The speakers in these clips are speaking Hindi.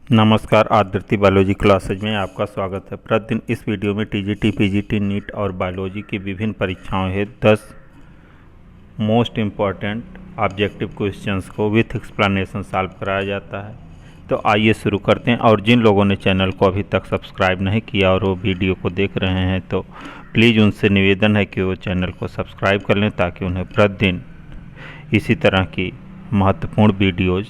नमस्कार, आदृति बायोलॉजी क्लासेज में आपका स्वागत है। प्रतिदिन इस वीडियो में टीजीटी, पीजीटी, नीट और बायोलॉजी की विभिन्न परीक्षाओं हेतु 10 मोस्ट इम्पॉर्टेंट ऑब्जेक्टिव क्वेश्चंस को विथ एक्सप्लेनेशन सॉल्व कराया जाता है। तो आइए शुरू करते हैं। और जिन लोगों ने चैनल को अभी तक सब्सक्राइब नहीं किया और वो वीडियो को देख रहे हैं तो प्लीज़ उनसे निवेदन है कि वो चैनल को सब्सक्राइब कर लें ताकि उन्हें प्रतिदिन इसी तरह की महत्वपूर्ण वीडियोज़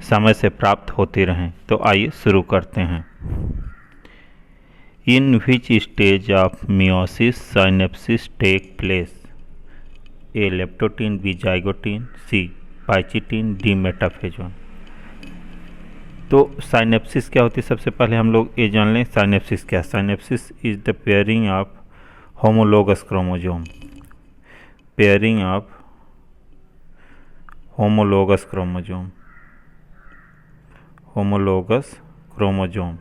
समय से प्राप्त होते रहें। तो आइए शुरू करते हैं। In which stage of meiosis synapsis take place? A leptotene, B zygotene, C pachytene, D metaphase one. तो साइनेप्सिस क्या होती है, सबसे पहले हम लोग ये जान लें साइनेप्सिस क्या है। Synapsis is the pairing of homologous chromosome. Pairing of homologous chromosome. Homologous chromosome.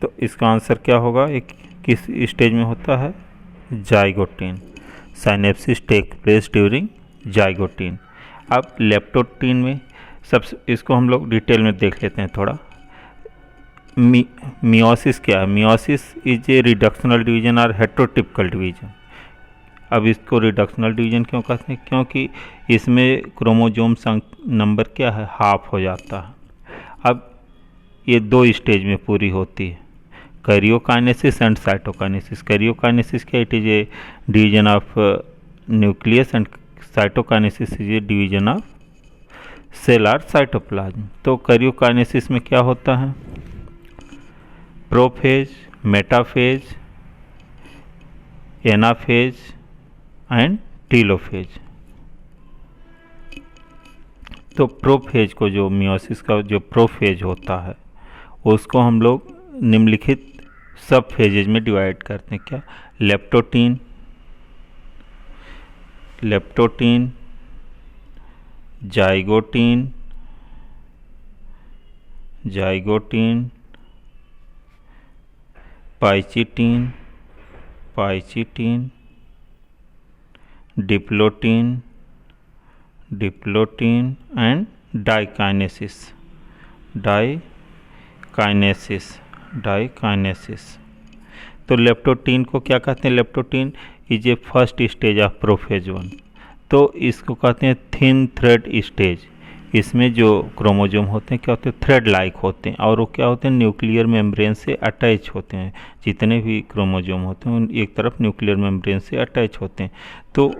तो इसका आंसर क्या होगा? एक किस स्टेज में होता है? Zygotene. Synapsis take place during zygotene. अब लेप्टोटीन में सबसे इसको हम लोग डिटेल में देख लेते हैं थोड़ा। मियोसिस क्या है? Meiosis is a reductional division और हेटेरोटिपिकल डिवीजन। अब इसको रिडक्शनल डिवीजन क्यों कहते हैं? क्योंकि इसमें क्रोमोजोम नंबर क्या है? हाफ हो जाता है। अब ये दो स्टेज में पूरी होती है, कैरियोकाइनेसिस एंड साइटोकाइनेसिस। कैरियोकाइनेसिस क्या? It is a division of nucleus and cytokinesis is a division of cell और साइटोप्लाज्म। तो कैरियोकाइनेसिस में क्या होता है? Prophase, metaphase, anaphase and telophase. तो प्रोफेज को, जो मियोसिस का जो प्रोफेज होता है, उसको हम लोग निम्नलिखित सब फेजेज में डिवाइड करते हैं। क्या? Leptotene, leptotene, zygotene, zygotene, pachytene, pachytene, diplotene, diplotene and diakinesis, diakinesis, diakinesis. तो लेप्टोटीन को क्या कहते हैं? Leptotene is a first stage of prophase one. तो इसको कहते हैं थिन थ्रेड स्टेज। इसमें जो क्रोमोजोम होते हैं क्या होते हैं? थ्रेड लाइक होते हैं और वो क्या होते हैं? न्यूक्लियर मेम्ब्रेन से अटैच होते हैं। जितने भी क्रोमोजोम होते हैं एक तरफ न्यूक्लियर मेम्ब्रेन से अटैच होते हैं। तो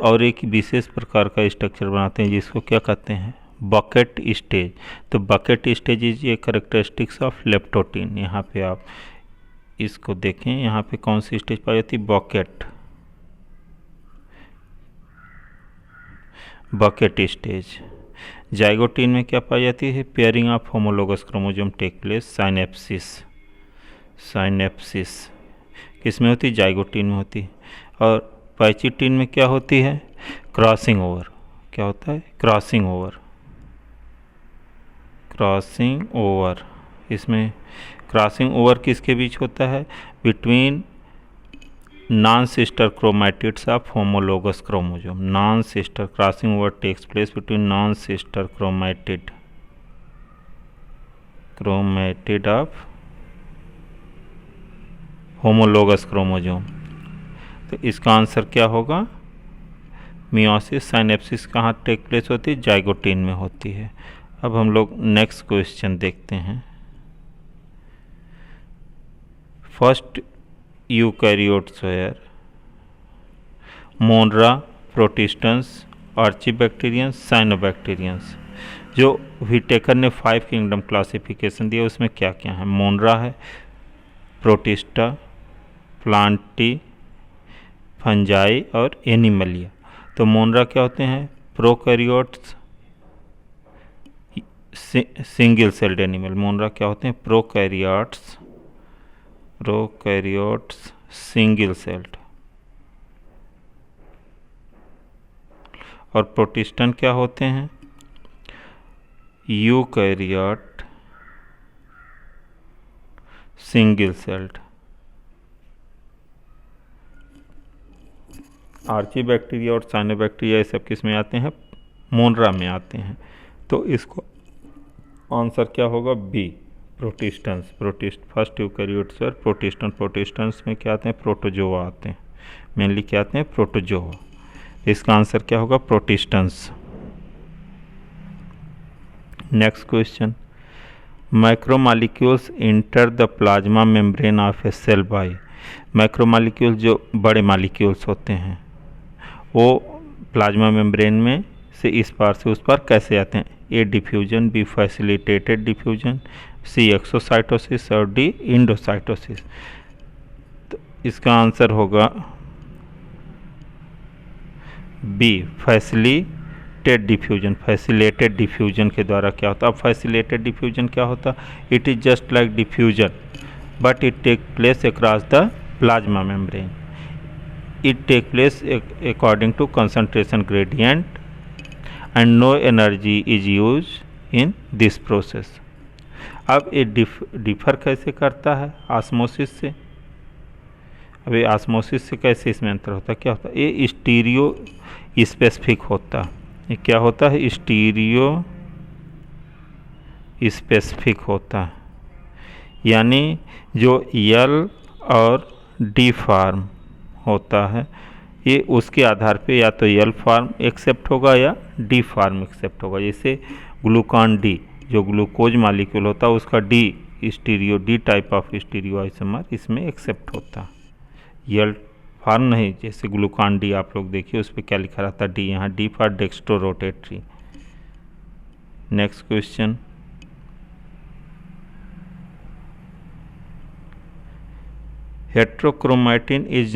और एक विशेष प्रकार का स्ट्रक्चर बनाते हैं जिसको क्या कहते हैं? Bucket stage. तो बकेट स्टेज इज ये कैरेक्टरिस्टिक्स ऑफ लेप्टोटीन। यहाँ पे आप इसको देखें, यहाँ पे कौन सी स्टेज पाई जाती है? Bucket, bucket stage. जाइगोटीन में क्या पाई जाती है? Pairing of homologous chromosome take place, synapsis. Synapsis किस में होती है? जाइगोटीन में होती है। और पाइचिटीन में क्या होती है? Crossing over. क्या होता है? Crossing over, crossing over. इसमें क्रॉसिंग ओवर किसके बीच होता है? Between non sister chromatids of homologous chromosome. Non sister, crossing over takes place between non sister chromatid, chromatid of homologous chromosome. तो इसका आंसर क्या होगा? मियोसिस, साइनेप्सिस कहाँ टेक प्लेस होती है? जाइगोटीन में होती है। अब हम लोग नेक्स्ट क्वेश्चन देखते हैं। First eukaryotes were monera, protistans, archaebacterians, cyanobacterians. जो व्हिटेकर ने 5 किंगडम क्लासिफिकेशन दिया उसमें क्या क्या है? मोनरा है, प्रोटिस्टा, प्लांटी, फंजाई और एनिमलिया। तो मोनरा क्या होते हैं? Prokaryotes, single celled animal. Monera क्या होते हैं? Prokaryotes, prokaryotes single celled. और प्रोटिस्टन क्या होते हैं? Eukaryote, single celled. Archaebacteria और साइनोबैक्टीरिया ये सब किस में आते हैं? मोनरा में आते हैं। तो इसको आंसर क्या होगा? बी, प्रोटिस्टेंस। फर्स्ट यूकैरियोट्स और प्रोटिस्टेंस में क्या आते हैं? प्रोटोजोआ आते हैं। मेनली क्या आते हैं? प्रोटोजोआ। इसका आंसर क्या होगा? Protistans. Next question, macromolecules enter the plasma membrane of a cell by. Macromolecules जो बड़े मॉलिक्यूल्स होते हैं वो प्लाज्मा मेम्ब्रेन में से इस पार से उस पार कैसे आते हैं? ए डिफ्यूजन, बी फैसिलिटेटेड डिफ्यूजन, सी एक्सोसाइटोसिस और डी इंडोसाइटोसिस। तो इसका आंसर होगा बी, फैसिलिटेटेड डिफ्यूजन के द्वारा क्या होता है? अब फैसिलिटेटेड डिफ्यूजन क्या होता है? It is just like diffusion but it take place across the plasma membrane. It take place according to concentration gradient and no energy is used in this process। अब ये डिफर कैसे करता है? ऑस्मोसिस से। अब ये ऑस्मोसिस से कैसे इसमें अंतर होता है? क्या होता है? ये स्टीरियो स्पेसिफिक होता है। ये क्या होता है? स्टीरियो स्पेसिफिक होता है, यानी जो यल और डी फार्म होता है ये उसके आधार पे या तो यल फार्म एक्सेप्ट होगा या डी फार्म एक्सेप्ट होगा। जैसे ग्लूकॉन डी, जो ग्लूकोज मॉलिक्यूल होता है उसका D type of stereo isomer इसमें एक्सेप्ट होता है, यल फार्म नहीं। जैसे ग्लूकॉन डी आप लोग देखिए उस पर क्या लिखा रहता है? डी। यहाँ D for dextro rotatory. Next question, heterochromatin is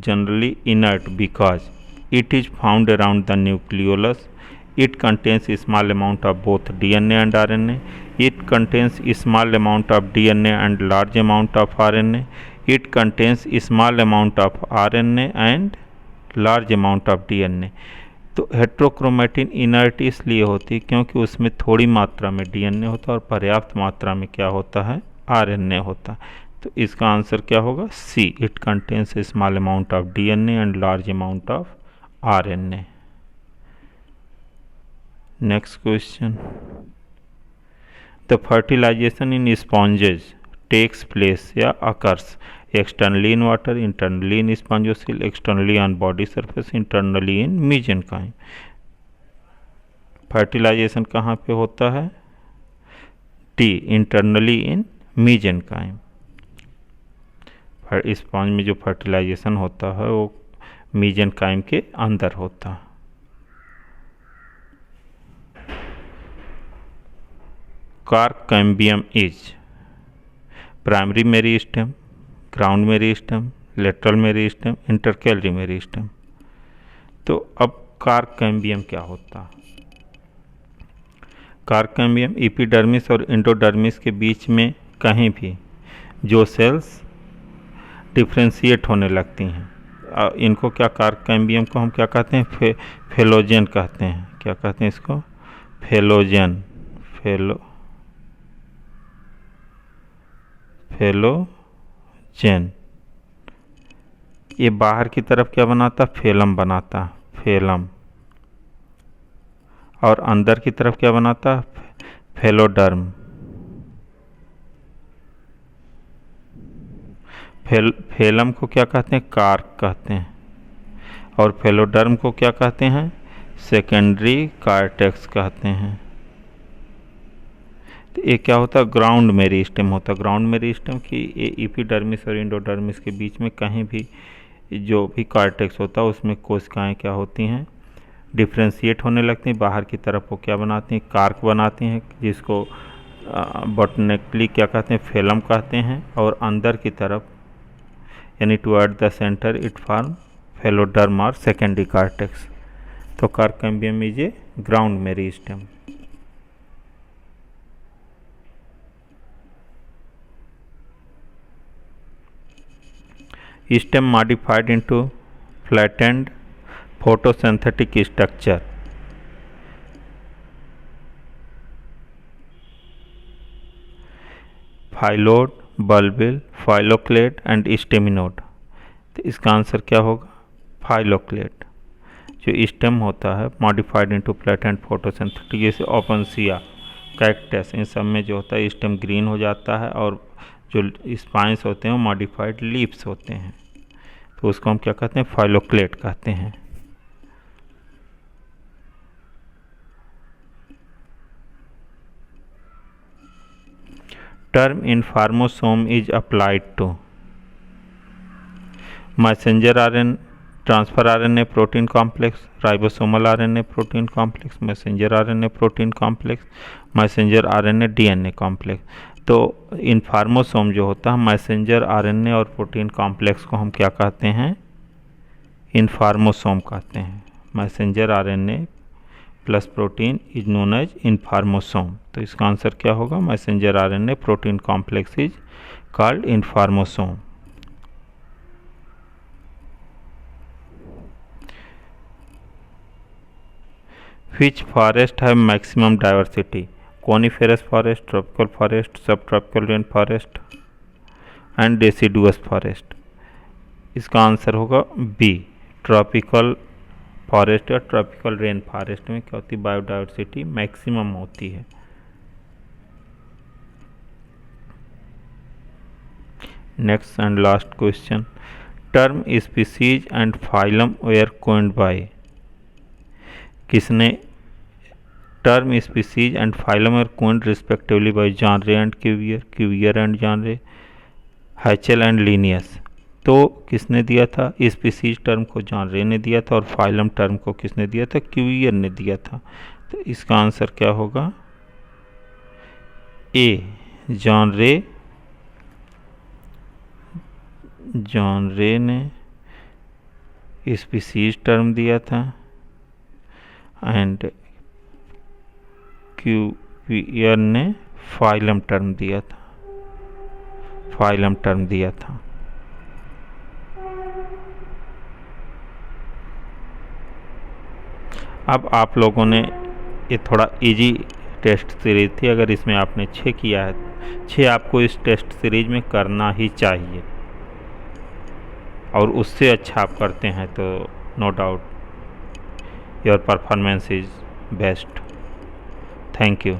generally inert because it is found around the nucleolus. It contains a small amount of both DNA and RNA. It contains a small amount of DNA and large amount of RNA. It contains a small amount of RNA and large amount of DNA। तो हेट्रोक्रोमेटिन इनर्ट इसलिए होती है क्योंकि उसमें थोड़ी मात्रा में डीएनए होता है और पर्याप्त मात्रा में क्या होता है? आरएनए होता है। तो इसका आंसर क्या होगा? C, it contains a small amount of DNA and large amount of RNA. Next question, the fertilization in sponges takes place या occurs externally in water, internally in spongocoel, externally on body surface, internally in mesenchyme. Fertilization कहाँ पे होता है? D, internally in mesenchyme. Sponge में जो फर्टिलाइजेशन होता है वो मीजेनकाइम के अंदर होता है। Cork cambium is primary meristem, ground meristem, lateral meristem, intercalary meristem. तो अब कार्क कैम्बियम क्या होता है? कार्क कैम्बियम एपिडर्मिस और एंडोडर्मिस के बीच में कहीं भी जो सेल्स डिफ्रेंशिएट होने लगती हैं इनको क्या, कार्क कैम्बियम को हम क्या कहते हैं? फेलोजन कहते हैं। क्या कहते हैं इसको? फेलोजन। फेलोजन। ये बाहर की तरफ क्या बनाता? फेलम बनाता, फेलम। और अंदर की तरफ क्या बनाता? फेलोडर्म। फेलम को क्या कहते हैं? कार्क कहते हैं। और फेलोडर्म को क्या कहते हैं? सेकेंडरी कार्टेक्स कहते हैं। तो ये क्या होता है? ग्राउंड मेरिस्टेम होता है। ग्राउंड मेरिस्टेम की ये एपिडर्मिस और एंडोडर्मिस के बीच में कहीं भी जो भी कार्टेक्स होता है उसमें कोशिकाएं क्या होती हैं? डिफ्रेंशिएट होने लगती हैं। बाहर की तरफ वो क्या बनाती हैं? कार्क बनाती हैं, जिसको बॉटनिकली क्या कहते हैं? फेलम कहते हैं। और अंदर की तरफ यानी toward the centre it form phelloderm और सेकेंडरी कार्टेक्स। तो cork cambium is a ground meristem. Stem modified into flattened photosynthetic structure। Phyllode, bulbil, phylloclade and staminode. तो इसका आंसर क्या होगा? फाइलोक्लेट। जो स्टेम होता है modified into plate and photosynthetic, जैसे ओपनसिया, कैक्टस, इन सब में जो होता है स्टेम ग्रीन हो जाता है और जो स्पाइंस होते हैं वो मॉडिफाइड लीव्स होते हैं, तो उसको हम क्या कहते हैं, फाइलोक्लेट कहते हैं। Term informosome is applied to messenger RNA, transfer RNA protein complex, ribosomal RNA protein complex, messenger RNA protein complex, messenger RNA DNA complex. तो इन्फॉर्मोसोम जो होता है मैसेंजर आरएनए और प्रोटीन कॉम्प्लेक्स को हम क्या कहते हैं, इन्फॉर्मोसोम कहते हैं। Messenger RNA plus protein is known as informosome. तो इसका आंसर क्या होगा, messenger RNA protein complex is called informosome. Which forest have maximum diversity? Coniferous forest, tropical forest, subtropical rainforest and deciduous forest। इसका आंसर होगा बी, ट्रॉपिकल फॉरेस्ट या ट्रॉपिकल रेन फॉरेस्ट में क्या होती है, बायोडाइवर्सिटी मैक्सिमम होती है। Next and last question, term species and phylum were coined by, किसने term species and phylum were coined respectively by John Ray and Cuvier, Cuvier and John Ray, Haeckel and Linnaeus. तो किसने दिया था, स्पीसीज टर्म को जॉनरे ने दिया था और फाइलम टर्म को किसने दिया था, क्यूवियर ने दिया था। तो इसका आंसर क्या होगा, ए, जॉनरे ने स्पीसीज टर्म दिया था एंड क्यूवियर ने फाइलम टर्म दिया था, अब आप लोगों ने, ये थोड़ा इजी टेस्ट सीरीज थी, अगर इसमें आपने 6 किया है, 6 आपको इस टेस्ट सीरीज में करना ही चाहिए, और उससे अच्छा आप करते हैं तो no doubt your performance is best. Thank you.